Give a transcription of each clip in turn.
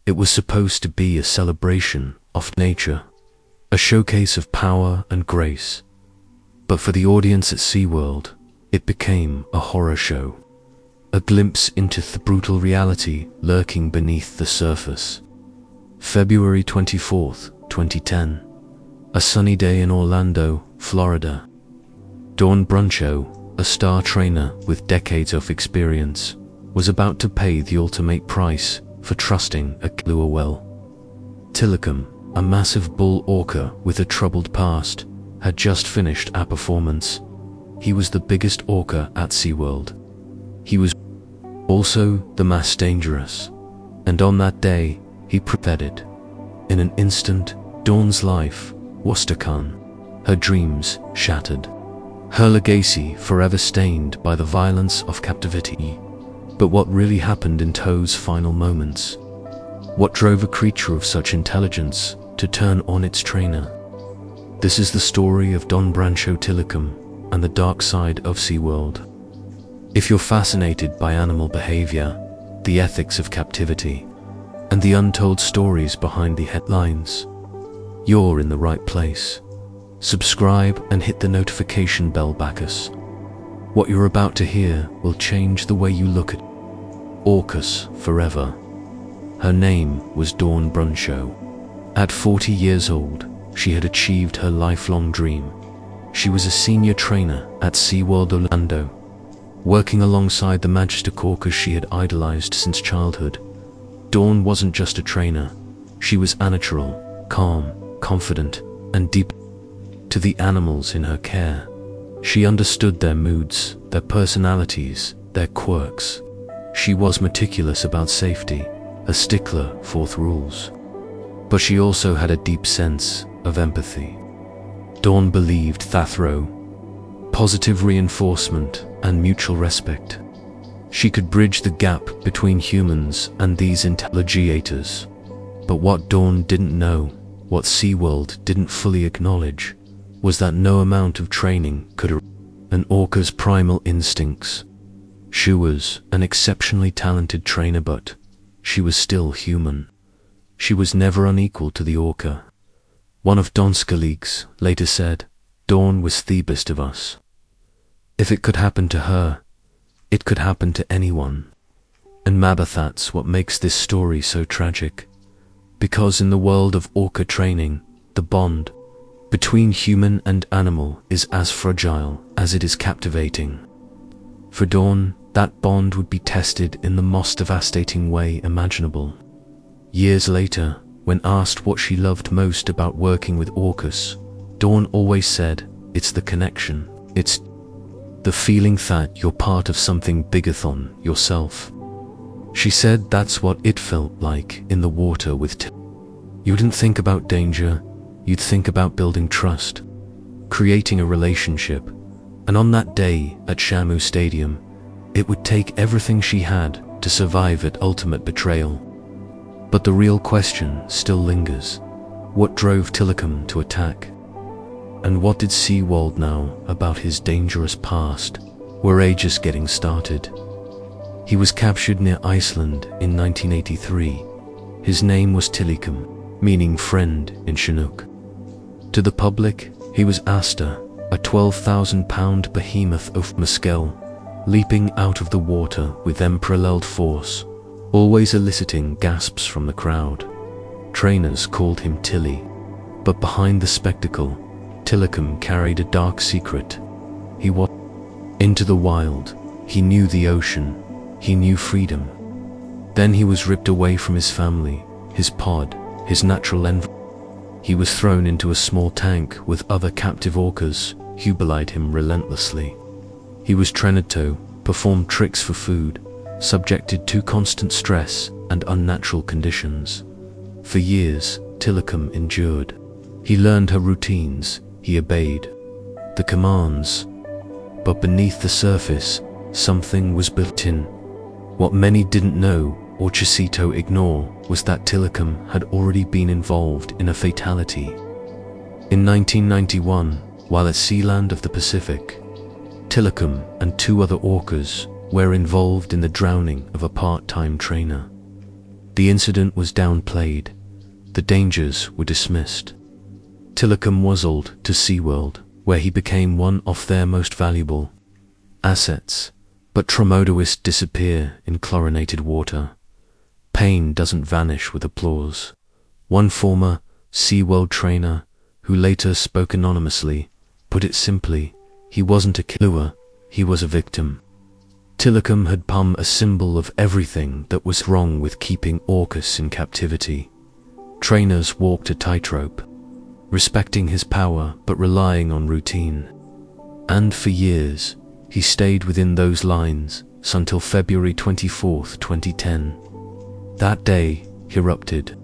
It was supposed to be a celebration of nature, a showcase of power and grace. But for the audience at SeaWorld, it became a horror show, a glimpse into the brutal reality lurking beneath the surface. February 24th, 2010. A sunny day in Orlando, Florida. Dawn Bruncho, a star trainer with decades of experience, was about to pay the ultimate price for trusting a lure well. Tilikum, a massive bull orca with a troubled past, had just finished a performance. He was the biggest orca at SeaWorld. He was also the most dangerous, and on that day, he propheted. In an instant, Dawn's life was gone, her dreams shattered, her legacy forever stained by the violence of captivity. But what really happened in Toe's final moments? What drove a creature of such intelligence to turn on its trainer? This is the story of Dawn Bruncho Tilikum and the dark side of SeaWorld. If you're fascinated by animal behavior, the ethics of captivity, and the untold stories behind the headlines, you're in the right place. Subscribe and hit the notification bell backers. What you're about to hear will change the way you look at orcas forever. Her name was Dawn Bruncho. At 40 years old, she had achieved her lifelong dream. She was a senior trainer at SeaWorld Orlando, working alongside the majestic orcas she had idolized since childhood. Dawn wasn't just a trainer. She was unnatural, calm, confident, and deep to the animals in her care. She understood their moods, their personalities, their quirks. She was meticulous about safety, a stickler for rules. But she also had a deep sense of empathy. Dawn believed that through positive reinforcement and mutual respect, she could bridge the gap between humans and these intelligators. But what Dawn didn't know, what SeaWorld didn't fully acknowledge, was that no amount of training could an orca's primal instincts. She was an exceptionally talented trainer, but she was still human. She was never unequal to the orca. One of Dawn's colleagues later said, "Dawn was the best of us. If it could happen to her, it could happen to anyone." And Mamba, that's what makes this story so tragic. Because in the world of orca training, the bond between human and animal is as fragile as it is captivating. For Dawn, that bond would be tested in the most devastating way imaginable. Years later, when asked what she loved most about working with orcas, Dawn always said, "It's the connection. It's the feeling that you're part of something bigger than yourself." She said that's what it felt like in the water with You didn't think about danger, you'd think about building trust, creating a relationship. And on that day at Shamu Stadium, it would take everything she had to survive that ultimate betrayal. But the real question still lingers. What drove Tilikum to attack? And what did SeaWorld know about his dangerous past? Were they just getting started? He was captured near Iceland in 1983. His name was Tilikum, meaning friend in Chinook. To the public, he was Asta, a 12,000-pound behemoth of mescal, leaping out of the water with unparalleled force, always eliciting gasps from the crowd. Trainers called him Tilly, but behind the spectacle, Tilikum carried a dark secret. He was into the wild. He knew the ocean. He knew freedom. Then he was ripped away from his family, his pod, his natural environment. He was thrown into a small tank with other captive orcas who belied him relentlessly. He was trained to perform tricks for food, subjected to constant stress and unnatural conditions. For years, Tilikum endured. He learned her routines, he obeyed the commands. But beneath the surface, something was built in. What many didn't know or choose to ignore was that Tilikum had already been involved in a fatality. In 1991, while at Sealand of the Pacific, Tilikum and 2 other orcas were involved in the drowning of a part-time trainer. The incident was downplayed. The dangers were dismissed. Tilikum wuzzled to SeaWorld, where he became one of their most valuable assets. But Tremodoists disappear in chlorinated water. Pain doesn't vanish with applause. One former SeaWorld trainer, who later spoke anonymously, put it simply: he wasn't a killer, he was a victim. Tilikum had become a symbol of everything that was wrong with keeping orcas in captivity. Trainers walked a tightrope, respecting his power but relying on routine. And for years, he stayed within those lines until February 24, 2010. That day, he erupted,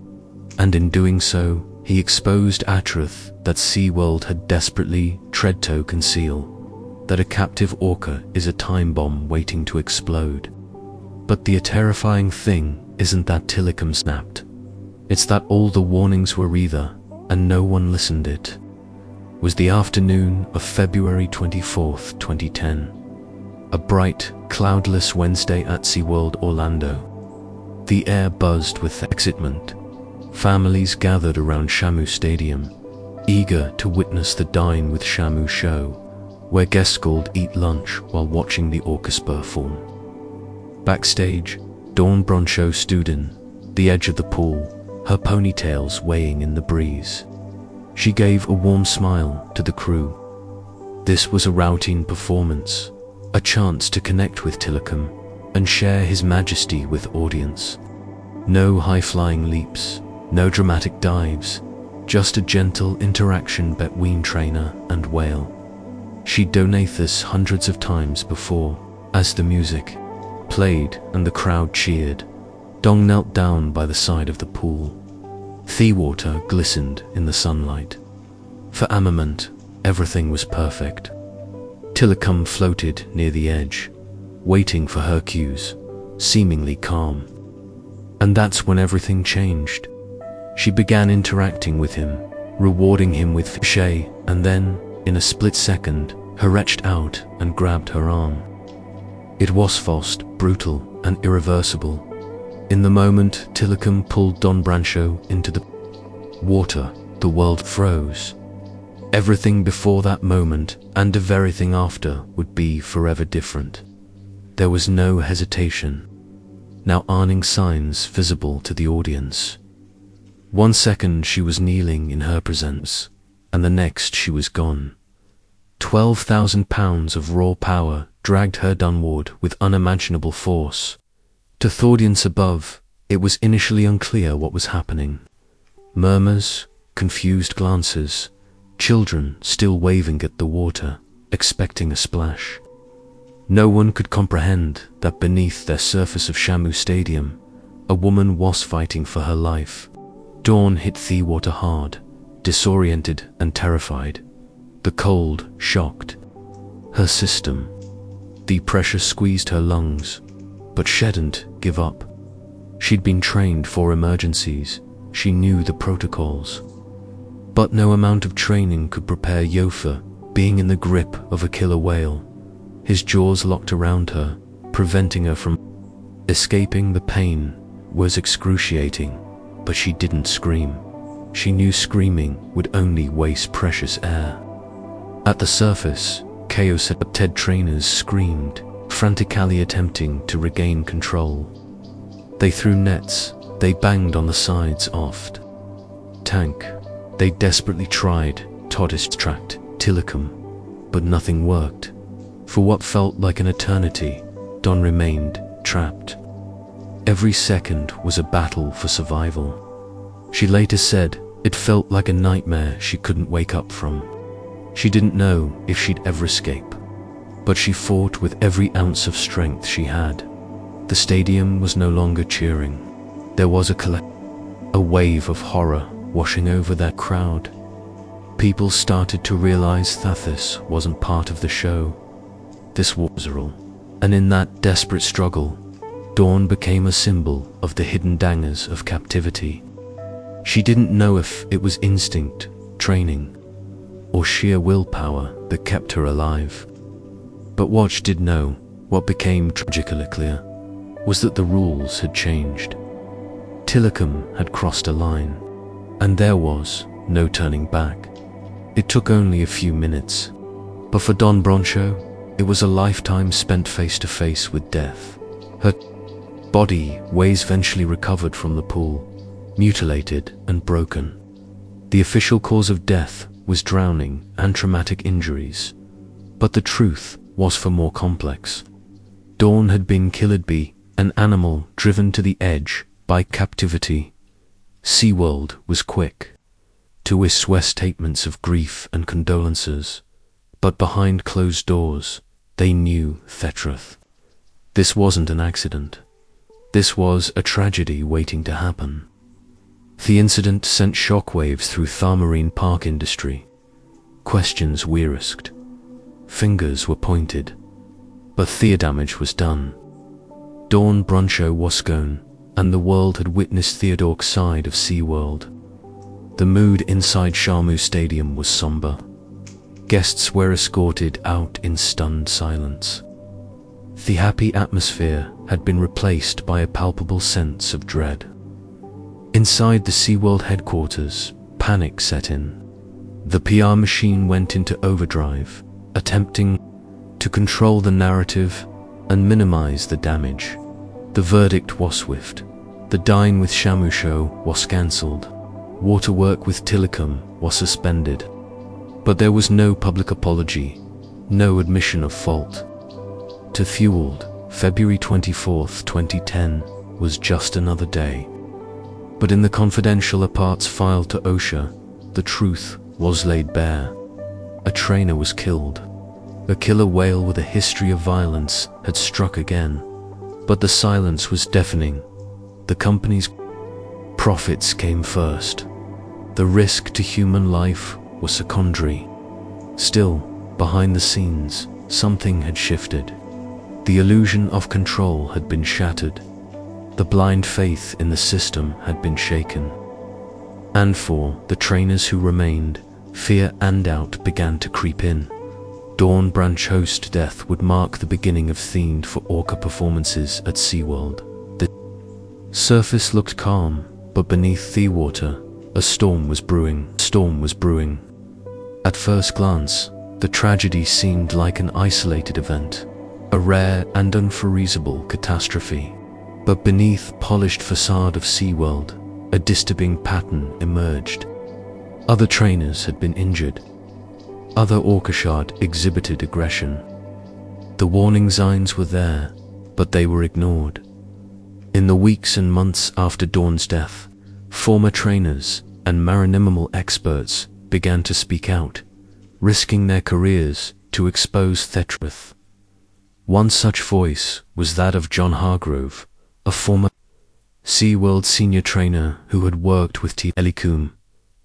and in doing so, he exposed a truth that SeaWorld had desperately tried to conceal: that a captive orca is a time bomb waiting to explode. But the terrifying thing isn't that Tilikum snapped. It's that all the warnings were either, and no one listened. It was the afternoon of February 24, 2010. A bright, cloudless Wednesday at SeaWorld Orlando. The air buzzed with excitement. Families gathered around Shamu Stadium, eager to witness the Dine with Shamu show, where guests could eat lunch while watching the orcas perform. Backstage, Dawn Broncho stood in the edge of the pool, her ponytails swaying in the breeze. She gave a warm smile to the crew. This was a routine performance, a chance to connect with Tilikum and share his majesty with audience. No high-flying leaps, no dramatic dives, just a gentle interaction between trainer and whale. She'd done this hundreds of times before. As the music played and the crowd cheered, Dong knelt down by the side of the pool. The water glistened in the sunlight. For a moment, everything was perfect. Tilikum floated near the edge, waiting for her cues, seemingly calm. And that's when everything changed. She began interacting with him, rewarding him with fish, and then, in a split second, he reached out and grabbed her arm. It was fast, brutal, and irreversible. In the moment Tilikum pulled Don Brancho into the water, the world froze. Everything before that moment and everything after would be forever different. There was no hesitation, now warning signs visible to the audience. 1 second she was kneeling in her presence, and the next she was gone. 12,000 pounds of raw power dragged her downward with unimaginable force. To the audience above, it was initially unclear what was happening. Murmurs, confused glances, children still waving at the water, expecting a splash. No one could comprehend that beneath the surface of Shamu Stadium, a woman was fighting for her life. Dawn hit the water hard, disoriented and terrified. The cold shocked her system. The pressure squeezed her lungs, but she didn't give up. She'd been trained for emergencies. She knew the protocols. But no amount of training could prepare Yofa, being in the grip of a killer whale. His jaws locked around her, preventing her from escaping. The pain was excruciating, but she didn't scream. She knew screaming would only waste precious air. At the surface, chaos at TED trainers screamed, frantically attempting to regain control. They threw nets, they banged on the sides of tank. They desperately tried to distract Tilikum, but nothing worked. For what felt like an eternity, Don remained trapped. Every second was a battle for survival. She later said it felt like a nightmare she couldn't wake up from. She didn't know if she'd ever escape, but she fought with every ounce of strength she had. The stadium was no longer cheering. There was a wave of horror washing over that crowd. People started to realize that this wasn't part of the show. This was real. And in that desperate struggle, Dawn became a symbol of the hidden dangers of captivity. She didn't know if it was instinct, training, or sheer willpower that kept her alive. But what she did know, what became tragically clear, was that the rules had changed. Tilikum had crossed a line, and there was no turning back. It took only a few minutes, but for Don Broncho, it was a lifetime spent face to face with death. Her body ways eventually recovered from the pool, mutilated and broken. The official cause of death was drowning and traumatic injuries, but the truth was far more complex. Dawn had been killed by an animal driven to the edge by captivity. SeaWorld was quick to issue statements of grief and condolences, but behind closed doors, they knew the truth. This wasn't an accident. This was a tragedy waiting to happen. The incident sent shockwaves through the marine park industry. Questions were asked. Fingers were pointed. But the damage was done. Dawn Broncho was gone, and the world had witnessed the dark side of SeaWorld. The mood inside Shamu Stadium was somber. Guests were escorted out in stunned silence. The happy atmosphere had been replaced by a palpable sense of dread. Inside the SeaWorld headquarters, panic set in. The PR machine went into overdrive, attempting to control the narrative and minimize the damage. The verdict was swift. The Dine with Shamu show was cancelled. Water work with Tilikum was suspended. But there was no public apology, no admission of fault. To SeaWorld, February 24, 2010 was just another day. But in the confidential reports filed to OSHA, the truth was laid bare. A trainer was killed. A killer whale with a history of violence had struck again. But the silence was deafening. The company's profits came first. The risk to human life was secondary. Still, behind the scenes, something had shifted. The illusion of control had been shattered. The blind faith in the system had been shaken. And for the trainers who remained, fear and doubt began to creep in. Dawn Broncho's death would mark the beginning of themed for Orca performances at SeaWorld. The surface looked calm, but beneath the water, a storm was brewing. At first glance, the tragedy seemed like an isolated event, a rare and unforeseeable catastrophe. But beneath the polished facade of SeaWorld, a disturbing pattern emerged. Other trainers had been injured. Other orcas exhibited aggression. The warning signs were there, but they were ignored. In the weeks and months after Dawn's death, former trainers and marine mammal experts began to speak out, risking their careers to expose the truth. One such voice was that of John Hargrove, a former SeaWorld senior trainer who had worked with Tilikum.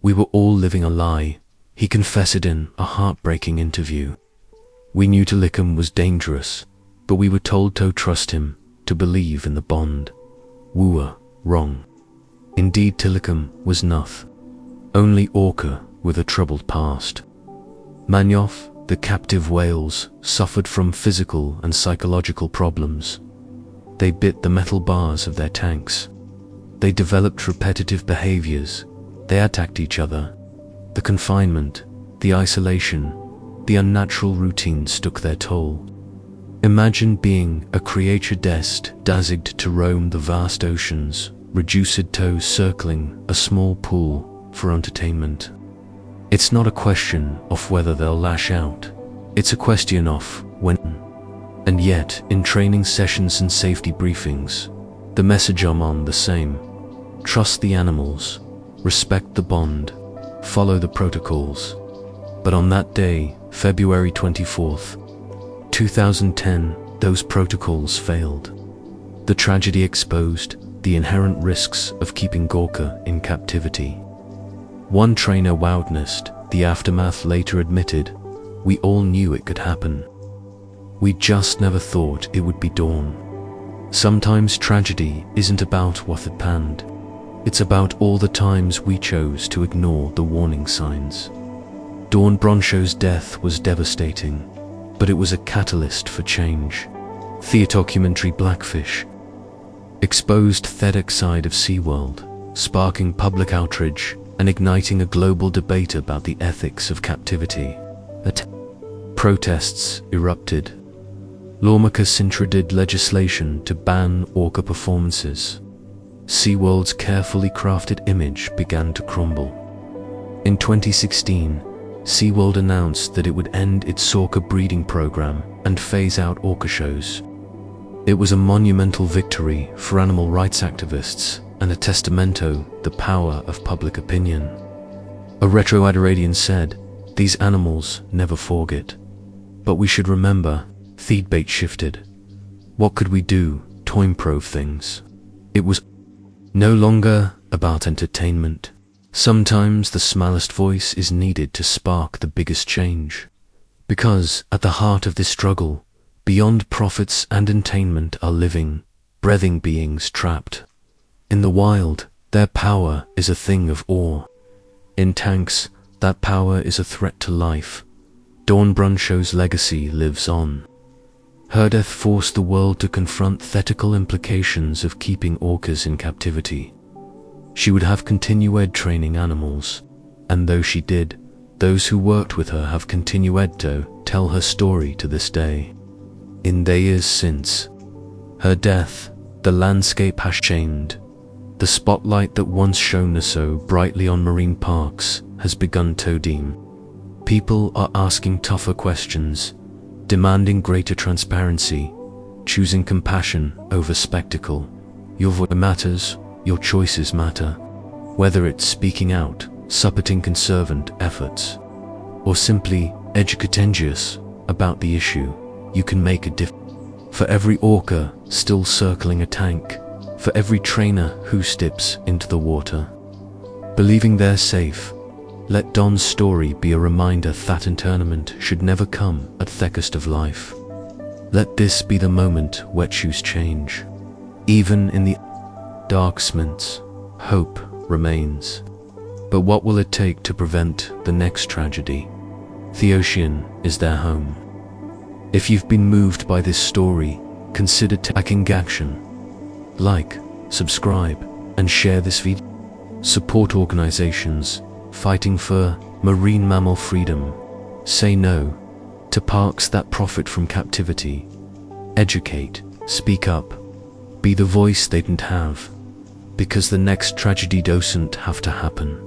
"We were all living a lie," he confessed in a heartbreaking interview. "We knew Tilikum was dangerous, but we were told to trust him, to believe in the bond. We were wrong. Indeed, Tilikum was nothing. Only Orca with a troubled past." Many of the captive whales suffered from physical and psychological problems. They bit the metal bars of their tanks. They developed repetitive behaviors. They attacked each other. The confinement, the isolation, the unnatural routines took their toll. Imagine being a creature designed to roam the vast oceans, reduced to circling a small pool for entertainment. It's not a question of whether they'll lash out. It's a question of when. And yet, in training sessions and safety briefings, the message on the same. Trust the animals, respect the bond, follow the protocols. But on that day, February 24th, 2010, those protocols failed. The tragedy exposed the inherent risks of keeping Orca in captivity. One trainer witnessed the aftermath later admitted, "We all knew it could happen. We just never thought it would be Dawn." Sometimes tragedy isn't about what had planned. It's about all the times we chose to ignore the warning signs. Dawn Broncho's death was devastating, but it was a catalyst for change. The documentary Blackfish exposed the dark side of SeaWorld, sparking public outrage and igniting a global debate about the ethics of captivity. Protests erupted. Lawmakers introduced legislation to ban orca performances. SeaWorld's carefully crafted image began to crumble. In 2016, SeaWorld announced that it would end its orca breeding program and phase out orca shows. It was a monumental victory for animal rights activists and a testamento to the power of public opinion. A retro-Adiradian said, "These animals never forget. But we should remember, the debate shifted. What could we do to improve things?" It was no longer about entertainment. Sometimes the smallest voice is needed to spark the biggest change. Because at the heart of this struggle, beyond profits and entertainment, are living, breathing beings trapped. In the wild, their power is a thing of awe. In tanks, that power is a threat to life. Dawn Brunshow's legacy lives on. Her death forced the world to confront the ethical implications of keeping orcas in captivity. She would have continued training animals, and though she did, those who worked with her have continued to tell her story to this day. In the years since her death, the landscape has changed. The spotlight that once shone so brightly on marine parks has begun to dim. People are asking tougher questions, demanding greater transparency, choosing compassion over spectacle. Your voice matters, your choices matter. Whether it's speaking out, supporting conservant efforts, or simply educating us about the issue, you can make a difference. For every orca still circling a tank, for every trainer who steps into the water, believing they're safe, let Don's story be a reminder that internment should never come at the thickest of life. Let this be the moment where choose change. Even in the dark minutes, hope remains. But what will it take to prevent the next tragedy? The ocean is their home. If you've been moved by this story, consider taking action. Like, subscribe, and share this video. Support organizations fighting for marine mammal freedom. Say no to parks that profit from captivity. Educate, speak up, be the voice they didn't have. Because the next tragedy doesn't have to happen.